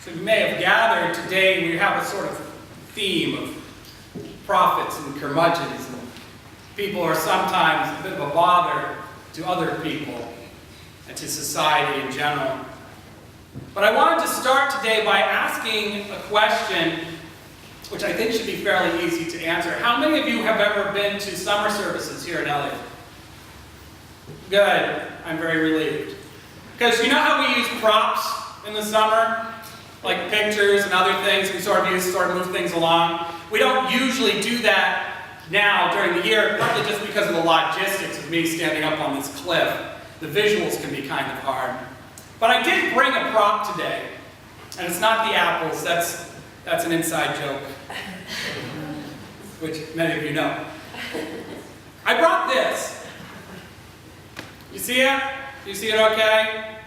So you may have gathered today we have a sort of theme of prophets and curmudgeons, and people are sometimes a bit of a bother to other people and to society in general. But I wanted to start today by asking a question which I think should be fairly easy to answer. How many of you have ever been to summer services here at Eliot? Good. I'm very relieved. Because you know how we use props in the summer? Like pictures and other things we sort of use to sort of move things along. We don't usually do that now during the year, partly just because of the logistics of me standing up on this cliff. The visuals can be kind of hard. But I did bring a prop today. And it's not the apples, that's an inside joke, which many of you know. I brought this. You see it? You see it okay?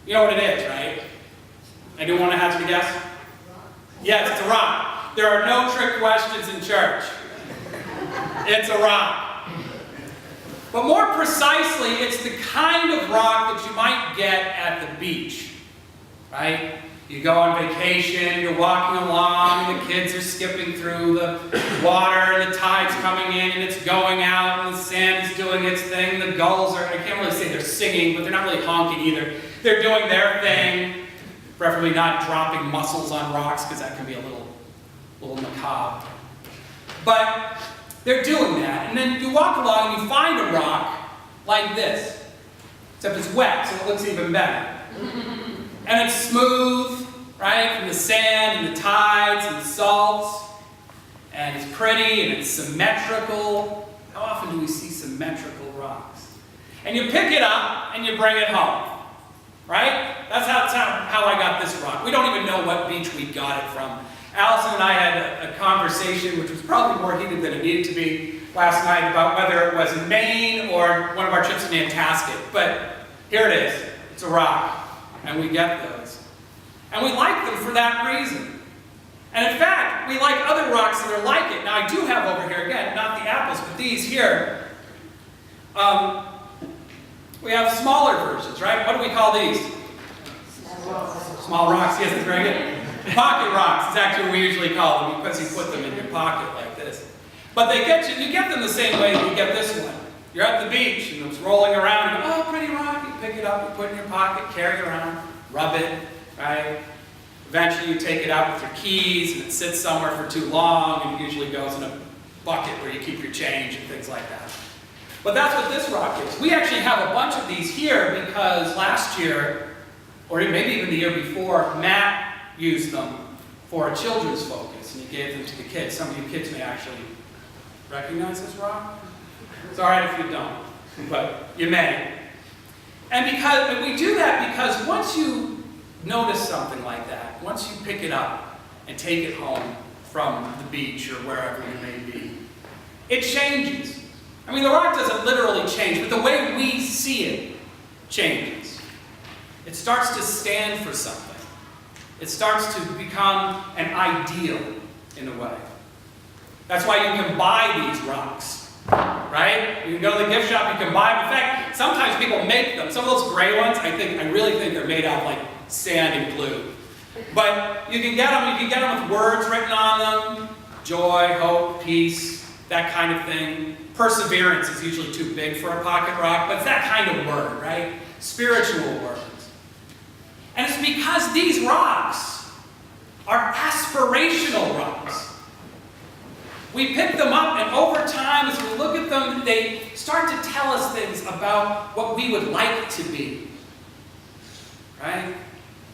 You know what it is, right? Anyone want to hazard a guess? Yes, it's a rock. There are no trick questions in church. It's a rock. But more precisely, it's the kind of rock that you might get at the beach, right? You go on vacation, you're walking along, and the kids are skipping through the water, and the tide's coming in, and it's going out, and the sand's doing its thing. The gulls are, I can't really say they're singing, but they're not really honking either. They're doing their thing, preferably not dropping mussels on rocks, because that can be a little macabre. But they're doing that, and then you walk along, and you find a rock like this, except it's wet, so it looks even better. And it's smooth, right, from the sand and the tides and the salts. And it's pretty and it's symmetrical. How often do we see symmetrical rocks? And you pick it up and you bring it home, right? That's how I got this rock. We don't even know what beach we got it from. Allison and I had a conversation, which was probably more heated than it needed to be last night, about whether it was in Maine or one of our trips in Natick. But here it is. It's a rock. And we get those. And we like them for that reason. And in fact, we like other rocks that are like it. Now I do have over here, again, not the apples, but these here. We have smaller versions, right? What do we call these? Small rocks, yes, that's very good. Pocket rocks is actually what we usually call them, because you put them in your pocket like this. But you get them the same way that you get this one. You're at the beach, and it's rolling around, and you go, oh, pretty rock, you pick it up, you put it in your pocket, carry it around, rub it, right? Eventually you take it out with your keys, and it sits somewhere for too long, and it usually goes in a bucket where you keep your change and things like that. But that's what this rock is. We actually have a bunch of these here because last year, or maybe even the year before, Matt used them for a children's focus, and he gave them to the kids. Some of you kids may actually recognize this rock. It's all right if you don't, but you may. And we do that because once you notice something like that, once you pick it up and take it home from the beach or wherever you may be, it changes. I mean, the rock doesn't literally change, but the way we see it changes. It starts to stand for something. It starts to become an ideal in a way. That's why you can buy these rocks. Right? You can go to the gift shop, you can buy them. In fact, sometimes people make them. Some of those gray ones, I really think they're made out of like sand and glue. But you can get them with words written on them. Joy, hope, peace, that kind of thing. Perseverance is usually too big for a pocket rock, but it's that kind of word, right? Spiritual words. And it's because these rocks are aspirational rocks. We pick them up, and over time, as we look at them, they start to tell us things about what we would like to be. Right?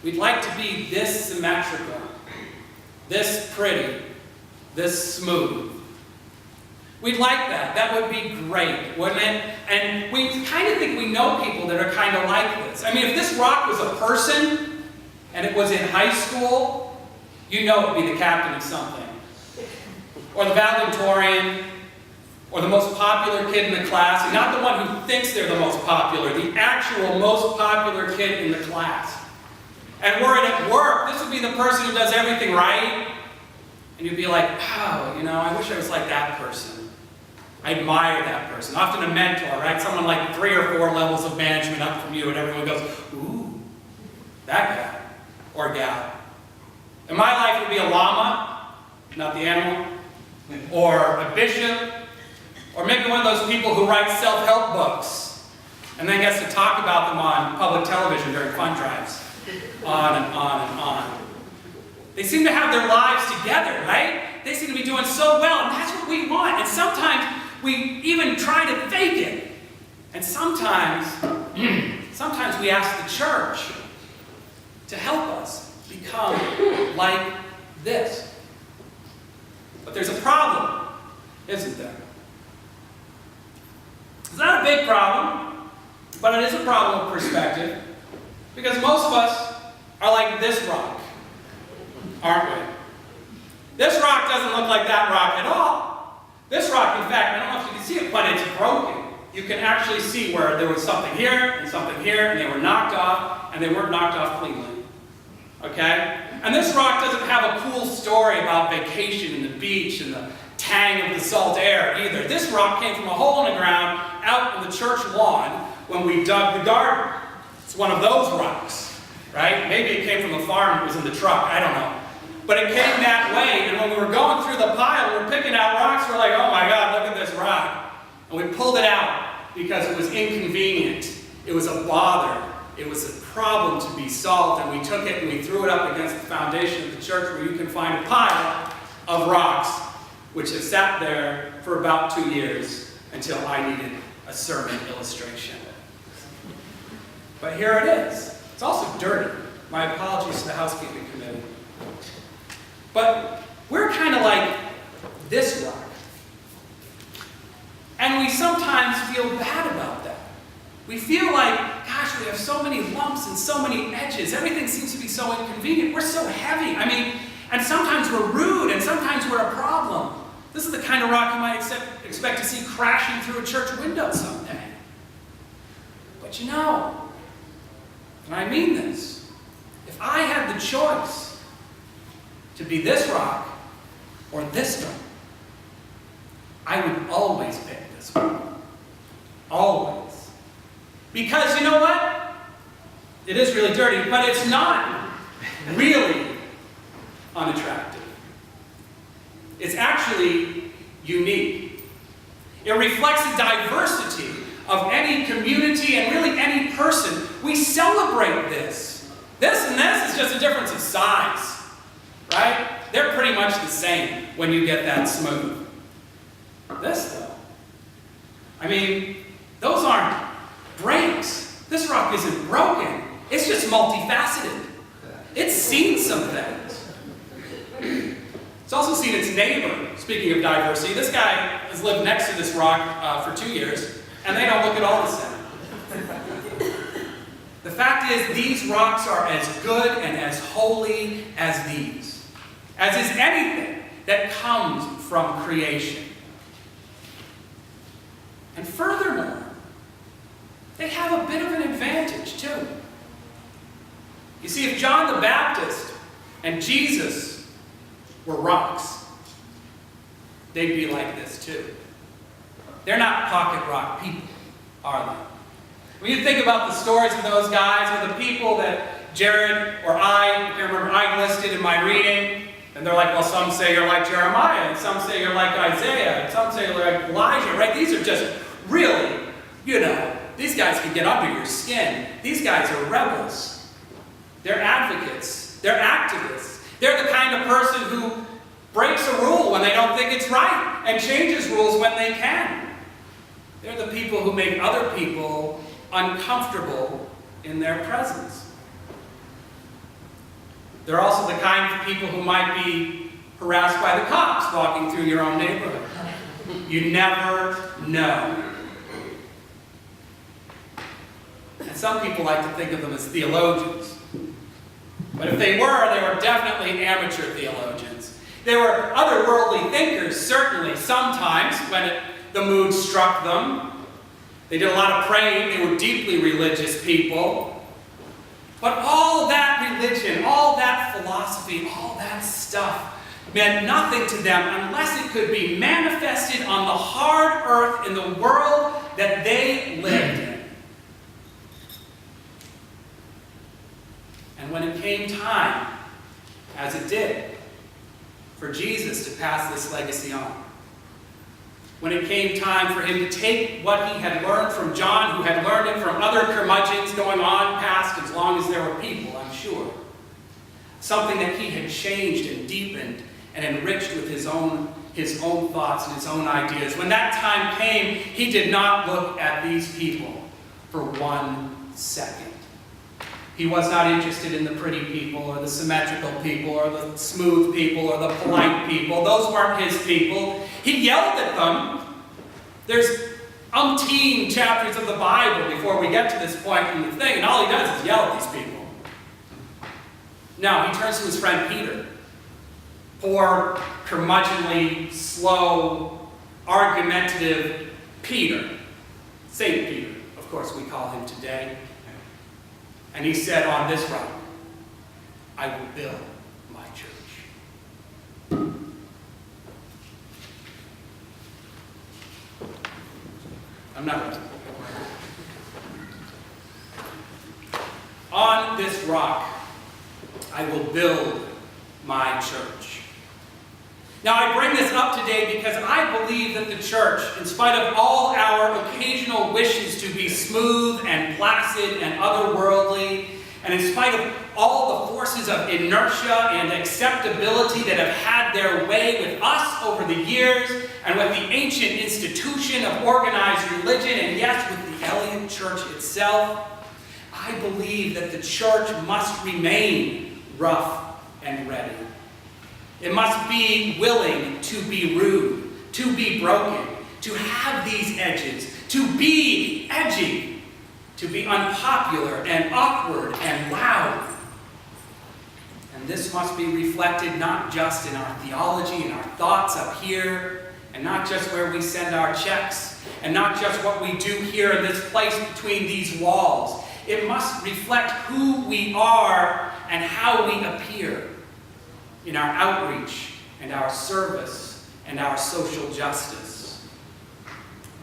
We'd like to be this symmetrical, this pretty, this smooth. We'd like that. That would be great, wouldn't it? And we kind of think we know people that are kind of like this. I mean, if this rock was a person, and it was in high school, you know it would be the captain of something. Or the valedictorian, or the most popular kid in the class, and not the one who thinks they're the most popular, the actual most popular kid in the class. And were it at work, this would be the person who does everything right, and you'd be like, wow, I wish I was like that person. I admire that person. Often a mentor, right? Someone like 3 or 4 levels of management up from you, and everyone goes, ooh, that guy or gal. In my life, it would be a llama, not the animal, or a bishop, or maybe one of those people who write self-help books and then gets to talk about them on public television during fund drives. On and on and on. They seem to have their lives together, right? They seem to be doing so well, and that's what we want. And sometimes we even try to fake it. And sometimes we ask the church to help us become like this. But there's a problem, isn't there? It's not a big problem, but it is a problem of perspective, because most of us are like this rock, aren't we? This rock doesn't look like that rock at all. This rock, in fact, I don't know if you can see it, but it's broken. You can actually see where there was something here, and they were knocked off, and they weren't knocked off cleanly. Okay? And this rock doesn't have a cool story about vacation and the beach and the tang of the salt air either. This rock came from a hole in the ground out on the church lawn when we dug the garden. It's one of those rocks, right? Maybe it came from the farm and was in the truck, I don't know. But it came that way, and when we were going through the pile, we were picking out rocks, we're like, oh my God, look at this rock. And we pulled it out because it was inconvenient. It was a bother. It was a problem to be solved, and we took it and we threw it up against the foundation of the church where you can find a pile of rocks which have sat there for about 2 years until I needed a sermon illustration. But here it is. It's also dirty. My apologies to the housekeeping committee. But we're kind of like this rock. And we sometimes feel bad about that. We feel like, gosh, we have so many lumps and so many edges. Everything seems to be so inconvenient. We're so heavy. I mean, and sometimes we're rude, and sometimes we're a problem. This is the kind of rock you might expect to see crashing through a church window someday. But you know, and I mean this, if I had the choice to be this rock or this stone, I would always pick this one. Always. Because you know what? It is really dirty, but it's not really unattractive. It's actually unique. It reflects the diversity of any community and really any person. We celebrate this. This and this is just a difference of size, right? They're pretty much the same when you get that smooth. This, though, I mean, those aren't breaks. This rock isn't broken. It's just multifaceted. It's seen some things. It's also seen its neighbor. Speaking of diversity, this guy has lived next to this rock for 2 years, and they don't look at all the same. The fact is, these rocks are as good and as holy as these, as is anything that comes from creation. And furthermore, they have a bit of an advantage too. You see, if John the Baptist and Jesus were rocks, they'd be like this too. They're not pocket rock people, are they? When you think about the stories of those guys, or the people that Jared or I remember I listed in my reading, and they're like, well, some say you're like Jeremiah, and some say you're like Isaiah, and some say you're like Elijah, right? These are just really, you know, these guys can get under your skin. These guys are rebels. They're advocates. They're activists. They're the kind of person who breaks a rule when they don't think it's right and changes rules when they can. They're the people who make other people uncomfortable in their presence. They're also the kind of people who might be harassed by the cops walking through your own neighborhood. You never know. And some people like to think of them as theologians. But if they were definitely amateur theologians. They were otherworldly thinkers, certainly, sometimes, when the mood struck them. They did a lot of praying. They were deeply religious people. But all that religion, all that philosophy, all that stuff meant nothing to them unless it could be manifested on the hard earth in the world that they lived in. And when it came time as it did for Jesus to pass this legacy on. When it came time for him to take what he had learned from John, who had learned it from other curmudgeons going on past as long as there were people, I'm sure. Something that he had changed and deepened and enriched with his own thoughts and his own ideas. When that time came, he did not look at these people for 1 second. He was not interested in the pretty people or the symmetrical people or the smooth people or the polite people. Those weren't his people. He yelled at them. There's umpteen chapters of the Bible before we get to this point in the thing, and all he does is yell at these people. Now, he turns to his friend Peter. Poor, curmudgeonly, slow, argumentative Peter. Saint Peter, of course we call him today. And he said, on this rock, I will build my church. I'm not going to. On this rock, I will build my church. Now, I bring this up today because I believe that the church, in spite of all our occasional wishes to be smooth and placid and otherworldly, and in spite of all the forces of inertia and acceptability that have had their way with us over the years, and with the ancient institution of organized religion, and yes, with the Eliot Church itself, I believe that the church must remain rough and ready. It must be willing to be rude, to be broken, to have these edges, to be edgy, to be unpopular and awkward and loud. And this must be reflected not just in our theology and our thoughts up here, and not just where we send our checks, and not just what we do here in this place between these walls. It must reflect who we are and how we appear in our outreach and our service and our social justice.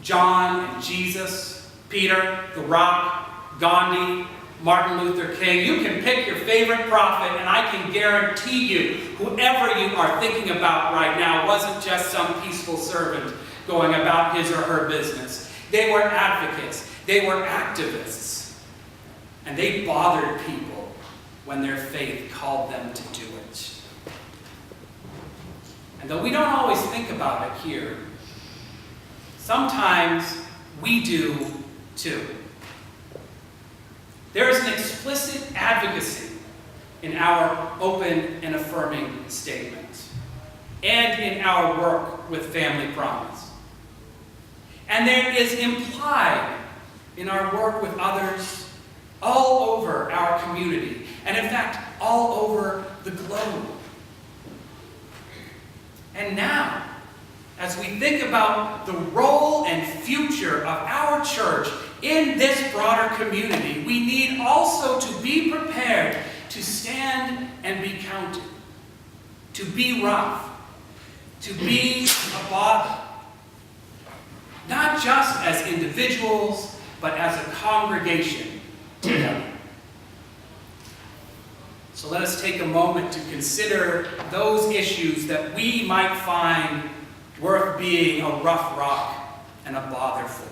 John and Jesus, Peter, the Rock, Gandhi, Martin Luther King. You can pick your favorite prophet, and I can guarantee you, whoever you are thinking about right now wasn't just some peaceful servant going about his or her business. They were advocates. They were activists. And they bothered people when their faith called them to do it. And though we don't always think about it here, sometimes we do too. There is an explicit advocacy in our open and affirming statements, and in our work with Family Promise. And there is implied in our work with others all over our community, and in fact, all over the globe. And now, as we think about the role and future of our church in this broader community, we need also to be prepared to stand and be counted, to be rough, to be a bother, not just as individuals, but as a congregation together. So let us take a moment to consider those issues that we might find worth being a rough rock and a bother for.